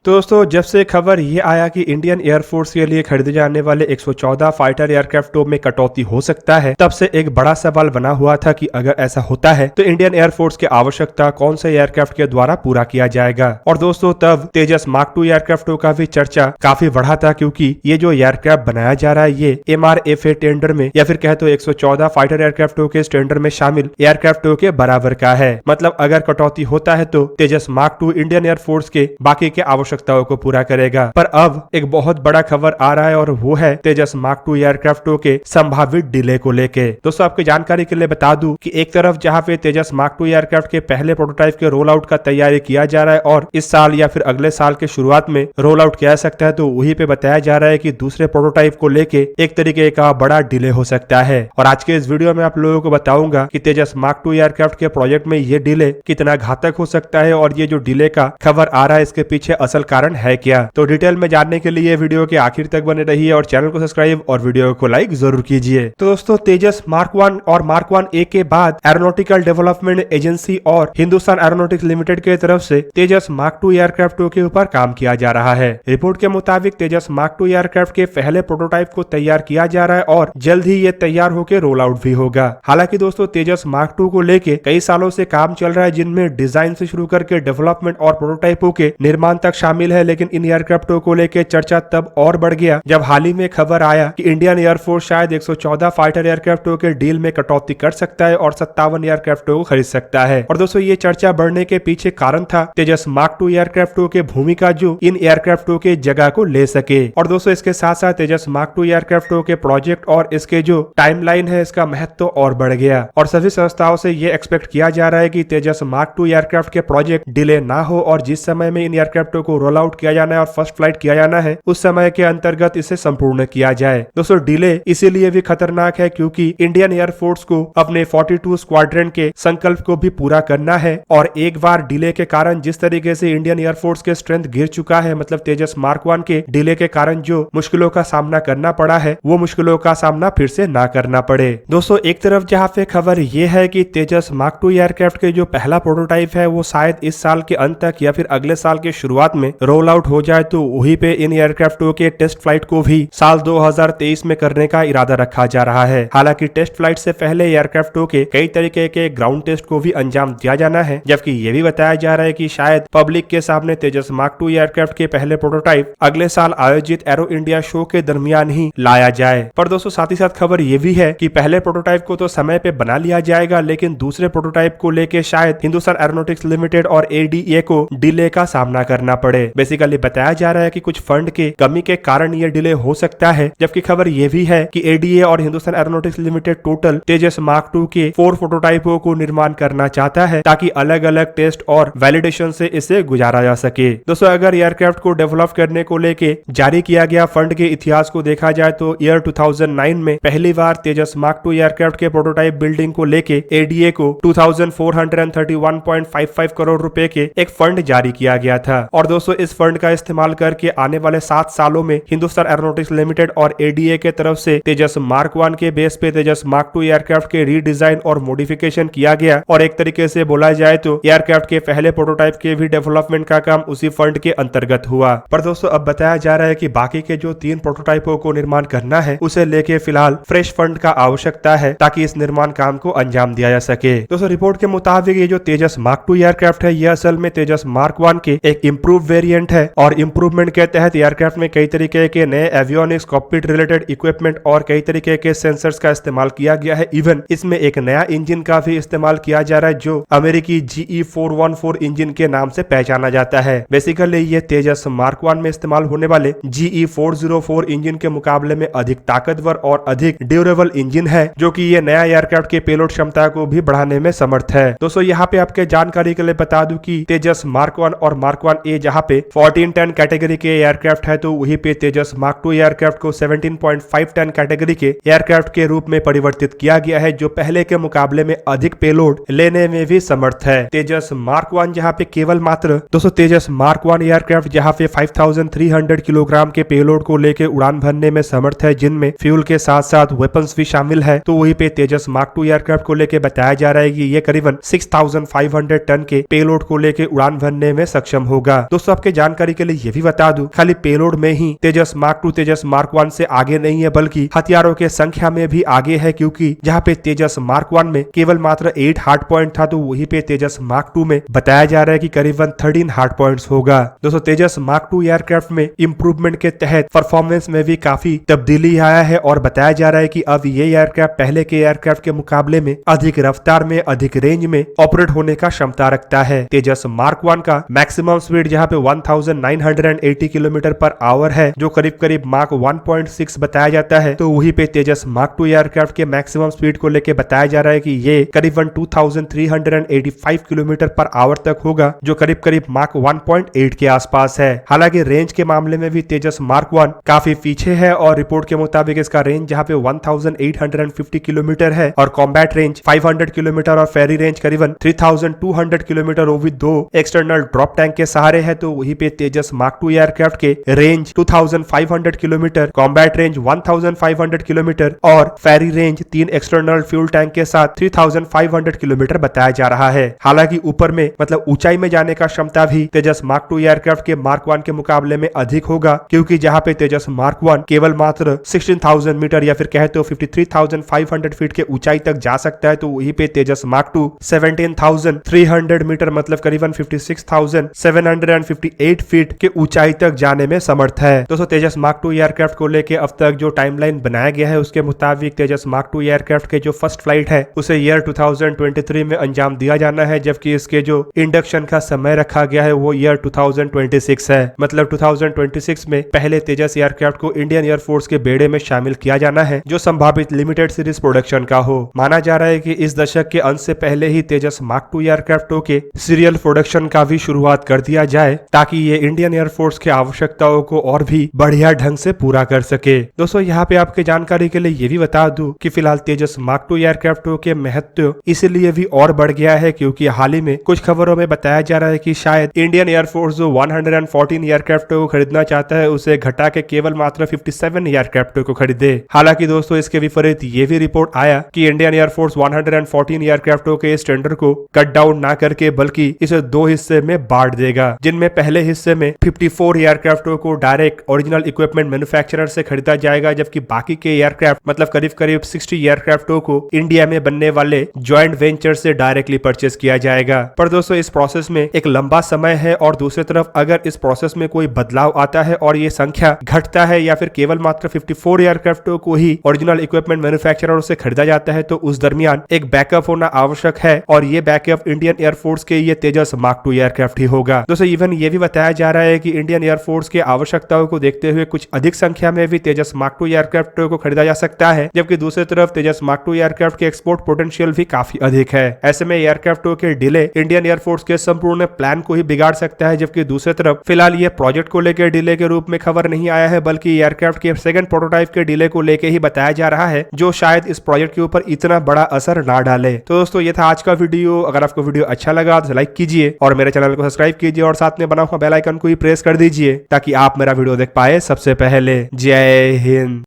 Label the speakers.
Speaker 1: तो दोस्तों जब से खबर ये आया कि इंडियन एयरफोर्स के लिए खरीदे जाने वाले 114 फाइटर एयरक्राफ्टों में कटौती हो सकता है, तब से एक बड़ा सवाल बना हुआ था कि अगर ऐसा होता है तो इंडियन एयरफोर्स की आवश्यकता कौन से एयरक्राफ्ट के द्वारा पूरा किया जाएगा। और दोस्तों तब तेजस मार्क 2 एयरक्राफ्टों का भी चर्चा काफी बढ़ा था, क्योंकि ये जो एयरक्राफ्ट बनाया जा रहा है ये MRFA टेंडर में या फिर कहे तो 114 फाइटर एयरक्राफ्टों के टेंडर में शामिल एयरक्राफ्टों के बराबर का है। मतलब अगर कटौती होता है तो तेजस मार्क 2 इंडियन एयरफोर्स के बाकी के आवश्यकताओं को पूरा करेगा। पर अब एक बहुत बड़ा खबर आ रहा है और वो है तेजस मार्क 2 एयरक्राफ्टों के संभावित डिले को लेके। दोस्तों आपकी जानकारी के लिए बता दूं कि एक तरफ जहां पे तेजस मार्क 2 एयरक्राफ्ट के पहले प्रोटोटाइप के रोल आउट का तैयारी किया जा रहा है और इस साल या फिर अगले साल के शुरुआत में रोल आउट किया सकता है, तो वहीं पे बताया जा रहा है कि दूसरे प्रोटोटाइप को लेके एक तरीके का बड़ा डिले हो सकता है। और आज के इस वीडियो में आप लोगों को बताऊंगा कि तेजस मार्क 2 एयरक्राफ्ट के प्रोजेक्ट में ये डिले कितना घातक हो सकता है और ये जो डिले का खबर आ रहा है इसके पीछे असल कारण है क्या। तो डिटेल में जानने के लिए वीडियो के आखिर तक बने रहिए और चैनल को सब्सक्राइब और वीडियो को लाइक जरूर कीजिए। तो दोस्तों तेजस मार्क 1 और मार्क 1A के बाद एरोनॉटिकल डेवलपमेंट एजेंसी और हिंदुस्तान एरोनॉटिक्स लिमिटेड के तरफ से तेजस मार्क 2 एयरक्राफ्टों के ऊपर काम किया जा रहा है। रिपोर्ट के मुताबिक तेजस मार्क 2 एयरक्राफ्ट के पहले प्रोटोटाइप को तैयार किया जा रहा है और जल्द ही ये तैयार होकर रोल आउट भी होगा। हालांकि दोस्तों तेजस मार्क 2 को लेके कई सालों से काम चल रहा है, जिनमें डिजाइन से शुरू करके डेवलपमेंट और प्रोटोटाइपों के निर्माण तक शामिल है। लेकिन इन एयरक्राफ्टों को लेकर चर्चा तब और बढ़ गया जब हाल ही में खबर आया कि इंडियन एयरफोर्स शायद 114 फाइटर एयरक्राफ्टों के डील में कटौती कर सकता है और 57 एयरक्राफ्टों को खरीद सकता है। और दोस्तों ये चर्चा बढ़ने के पीछे कारण था तेजस मार्क 2 एयरक्राफ्टों के भूमिका जो इन एयरक्राफ्टों के जगह को ले सके। और दोस्तों इसके साथ साथ तेजस मार्क 2 एयरक्राफ्टों के प्रोजेक्ट और इसके जो टाइमलाइन है इसका महत्व और बढ़ गया। और सभी संस्थाओं से ये एक्सपेक्ट किया जा रहा है कि तेजस मार्क 2 एयरक्राफ्ट के प्रोजेक्ट डिले ना हो और जिस समय में इन एयरक्राफ्टों को रोल आउट किया जाना है और फर्स्ट फ्लाइट किया जाना है उस समय के अंतर्गत इसे संपूर्ण किया जाए। दोस्तों डिले इसीलिए भी खतरनाक है क्योंकि इंडियन एयरफोर्स को अपने 42 स्क्वाड्रन के संकल्प को भी पूरा करना है। और एक बार डिले के कारण जिस तरीके से इंडियन एयरफोर्स के स्ट्रेंथ गिर चुका है, मतलब तेजस मार्क 1 के डिले के कारण जो मुश्किलों का सामना करना पड़ा है वो मुश्किलों का सामना फिर से ना करना पड़े। दोस्तों एक तरफ जहां पे खबर ये है कि तेजस मार्क 2 एयरक्राफ्ट के जो पहला प्रोटोटाइप है वो शायद इस साल के अंत तक या फिर अगले साल के शुरुआत में रोल आउट हो जाए, तो वहीं पे इन एयरक्राफ्टों के टेस्ट फ्लाइट को भी साल 2023 में करने का इरादा रखा जा रहा है। हालांकि टेस्ट फ्लाइट से पहले एयरक्राफ्टों के कई तरीके के ग्राउंड टेस्ट को भी अंजाम दिया जाना है, जबकि ये भी बताया जा रहा है कि शायद पब्लिक के सामने तेजस मार्क 2 एयरक्राफ्ट के पहले प्रोटोटाइप अगले साल आयोजित एरो इंडिया शो के दरमियान ही लाया जाए। पर दोस्तों साथ ही साथ खबर ये भी है कि पहले प्रोटोटाइप को तो समय पे बना लिया जाएगा, लेकिन दूसरे प्रोटोटाइप को लेके शायद हिंदुस्तान एरोनॉटिक्स लिमिटेड और ADA को डिले का सामना करना पड़े। बेसिकली बताया जा रहा है कि कुछ फंड के कमी के कारण ये डिले हो सकता है, जबकि खबर ये भी है कि ADA और हिंदुस्तान एरोनॉटिक्स लिमिटेड टोटल तेजस मार्क 2 के 4 प्रोटोटाइपों को निर्माण करना चाहता है ताकि अलग अलग टेस्ट और वैलिडेशन से इसे गुजारा जा सके। दोस्तों अगर एयरक्राफ्ट को डेवलप करने को लेके जारी किया गया फंड के इतिहास को देखा जाए तो ईयर 2009 में पहली बार तेजस मार्क 2 एयरक्राफ्ट के प्रोटोटाइप बिल्डिंग को लेके ADA को 2431.55 करोड़ रुपए के एक फंड जारी किया गया था। और दोस्तों इस फंड का इस्तेमाल करके आने वाले 7 सालों में हिंदुस्तान एरोनॉटिक्स लिमिटेड और ADA के तरफ से तेजस मार्क 1 के बेस पे तेजस मार्क 2 एयरक्राफ्ट के रीडिजाइन और मॉडिफिकेशन किया गया। और एक तरीके से बोला जाए तो एयरक्राफ्ट के पहले प्रोटोटाइप के भी डेवलपमेंट का काम उसी फंड के अंतर्गत हुआ। पर दोस्तों अब बताया जा रहा है कि बाकी के जो 3 प्रोटोटाइपों को निर्माण करना है उसे लेके फिलहाल फ्रेश फंड का आवश्यकता है ताकि इस निर्माण काम को अंजाम दिया जा सके। दोस्तों रिपोर्ट के मुताबिक ये जो तेजस मार्क 2 एयरक्राफ्ट है ये असल में तेजस मार्क 1 के एक इम्प्रूव वेरिएंट है। और इम्प्रूवमेंट के तहत एयरक्राफ्ट में कई तरीके के नए एवियोनिक्स कॉकपिट रिलेटेड इक्विपमेंट और कई तरीके के सेंसर्स का इस्तेमाल किया गया है। इवन इसमें एक नया इंजन का भी इस्तेमाल किया जा रहा है जो अमेरिकी GE414 इंजन के नाम से पहचाना जाता है। बेसिकली ये तेजस मार्क 1 में इस्तेमाल होने वाले GE404 इंजन के मुकाबले में अधिक ताकतवर और अधिक ड्यूरेबल इंजन है, जो कि ये नया एयरक्राफ्ट के पेलोड क्षमता को भी बढ़ाने में समर्थ है। दोस्तों यहाँ पे आपके जानकारी के लिए बता दूं कि तेजस मार्क 1 और मार्क 1A जहाँ पे 14 टन कैटेगरी के एयरक्राफ्ट है, तो वहीं पे तेजस मार्क 2 एयरक्राफ्ट को 17.5 टन कैटेगरी के एयरक्राफ्ट के रूप में परिवर्तित किया गया है, जो पहले के मुकाबले में अधिक पेलोड लेने में भी समर्थ है। तेजस मार्क 1 जहाँ पे केवल मात्र दोस्तों तेजस मार्क 1 एयरक्राफ्ट जहाँ पे 5300 किलोग्राम के पेलोड को लेकर उड़ान भरने में समर्थ है, जिनमें फ्यूल के साथ साथ वेपन्स भी शामिल है। तो वहीं पे तेजस मार्क 2 एयरक्राफ्ट को लेकर बताया जा रहा है कि ये करीबन 6500 टन के पेलोड को लेकर उड़ान भरने में सक्षम होगा। दोस्तों आपके जानकारी के लिए ये भी बता दूं, खाली पेलोड में ही तेजस मार्क 2 तेजस मार्क 1 से आगे नहीं है, बल्कि हथियारों के संख्या में भी आगे है। क्योंकि जहाँ पे तेजस मार्क 1 में केवल मात्र 8 हार्ड पॉइंट था, तो वहीं पे तेजस मार्क 2 में बताया जा रहा है कि करीबन 13 हार्ड पॉइंट्स होगा। दोस्तों तेजस मार्क 2 एयरक्राफ्ट में इंप्रूवमेंट के तहत परफॉर्मेंस में भी काफी तब्दीली आया है और बताया जा रहा है कि अब ये एयरक्राफ्ट पहले के एयरक्राफ्ट के मुकाबले में अधिक रफ्तार में, अधिक रेंज में ऑपरेट होने का क्षमता रखता है। तेजस मार्क 1 का मैक्सिमम स्पीड जहां पे 1980 किलोमीटर पर आवर है, जो करीब करीब मार्क 1.6 बताया जाता है, तो वहीं पे तेजस मार्क 2 एयरक्राफ्ट के मैक्सिमम स्पीड को लेकर बताया जा रहा है कि ये करीबन 2385 किलोमीटर पर आवर तक होगा, जो करीब करीब मार्क 1.8 के आसपास है। हालांकि रेंज के मामले में भी तेजस मार्क 1 काफी पीछे है और रिपोर्ट के मुताबिक इसका रेंज जहां पे 1850 किलोमीटर है और कॉम्बैट रेंज 500 किलोमीटर और फेरी रेंज करीबन 3200 किलोमीटर, वो भी 2 एक्सटर्नल ड्रॉप टैंक के सहारे है। तो वहीं पे तेजस मार्क 2 एयरक्राफ्ट के range 2500 kilometre, combat range 1500 kilometre और फेरी रेंज 3 एक्सटर्नल फ्यूल टैंक के साथ 3500 किलोमीटर बताया जा रहा है। हालांकि ऊपर में मतलब ऊंचाई में जाने का क्षमता भी तेजस मार्क 2 एयरक्राफ्ट के मार्क 1 के मुकाबले में अधिक होगा, क्योंकि जहां पे तेजस मार्क 1 केवल मात्र 16,000 मीटर या फिर कहे तो 53,500 फीट के ऊंचाई तक जा सकता है, तो वहीं पे तेजस मार्क 2 17,300 मीटर मतलब करीबन 56,758 फीट के ऊंचाई तक जाने में समर्थ है। दोस्तों तेजस मार्क 2 एयरक्राफ्ट को लेकर अब तक जो टाइमलाइन बनाया गया है उसके मुताबिक तेजस मार्क 2 एयरक्राफ्ट के जो फर्स्ट फ्लाइट है उसे ईयर 2023 में अंजाम दिया जाना है, जबकि इसके जो इंडक्शन का समय रखा गया है वो ईयर 2026 है। मतलब 2026 में पहले तेजस एयरक्राफ्ट को इंडियन एयरफोर्स के बेड़े में शामिल किया जाना है, जो संभावित लिमिटेड सीरीज प्रोडक्शन का हो। माना जा रहा है कि इस दशक के अंत से पहले ही तेजस मार्क 2 एयरक्राफ्टों के सीरियल प्रोडक्शन का भी शुरुआत कर दिया जाए, ताकि ये इंडियन एयरफोर्स की आवश्यकताओं को और भी बढ़िया ढंग से पूरा कर सके। दोस्तों यहाँ पे आपके जानकारी के लिए ये भी बता दूं कि फिलहाल तेजस मार्क 2 एयरक्राफ्टों के महत्व इसलिए भी और बढ़ गया है क्योंकि हाल ही में कुछ खबरों में बताया जा रहा है कि शायद इंडियन एयरफोर्स जो 114 एयरक्राफ्टों को खरीदना चाहता है उसे घटा के केवल मात्र 57 एयरक्राफ्टों को खरीदे। हालांकि दोस्तों इसके विपरीत ये भी रिपोर्ट आया कि इंडियन एयरफोर्स 114 एयरक्राफ्टों के इस टेंडर को कट डाउन ना करके बल्कि इसे 2 हिस्से में बांट देगा, जिनमें पहले हिस्से में 54 एयरक्राफ्टों को डायरेक्ट ओरिजिनल इक्विपमेंट मैन्युफैक्चरर से खरीदा जाएगा, जबकि बाकी के एयरक्राफ्ट मतलब करीब करीब 60 एयरक्राफ्टों को इंडिया में बनने वाले ज्वाइंट वेंचर से डायरेक्टली परचेस किया जाएगा। पर दोस्तों इस प्रोसेस में एक लंबा समय है और दूसरी तरफ अगर इस प्रोसेस में कोई बदलाव आता है और ये संख्या घटता है या फिर केवल मात्र 54 एयरक्राफ्टों को ही ओरिजिनल इक्विपमेंट मैन्युफैक्चरर से खरीदा जाता है, तो उस दरमियान एक बैकअप होना आवश्यक है और ये बैकअप इंडियन एयरफोर्स के ये तेजस मार्क 2 एयरक्राफ्ट ही होगा। दोस्तों इवन ये भी बताया जा रहा है कि इंडियन एयरफोर्स की आवश्यकताओं को देखते हुए कुछ अधिक संख्या में भी तेजस मार्क 2 एयरक्राफ्ट को खरीदा जा सकता है, जबकि दूसरी तरफ तेजस मार्क 2 एयरक्राफ्ट के एक्सपोर्ट पोटेंशियल भी काफी अधिक है। ऐसे में एयरक्राफ्टों के डिले इंडियन एयरफोर्स के संपूर्ण प्लान को ही बिगाड़ सकता है, जबकि दूसरी तरफ फिलहाल ये प्रोजेक्ट को लेकर डिले के रूप में खबर नहीं आया है, बल्कि एयरक्राफ्ट के सेकंड प्रोटोटाइप के डिले को लेकर ही बताया जा रहा है, जो शायद इस प्रोजेक्ट के ऊपर इतना बड़ा असर ना डाले। तो दोस्तों ये था आज का वीडियो। अगर आपको वीडियो अच्छा लगा तो लाइक कीजिए और मेरे चैनल को सब्सक्राइब कीजिए और साथ में बना हुआ बेल आइकन को ही प्रेस कर दीजिए ताकि आप मेरा वीडियो देख पाए सबसे पहले। जय हिंद।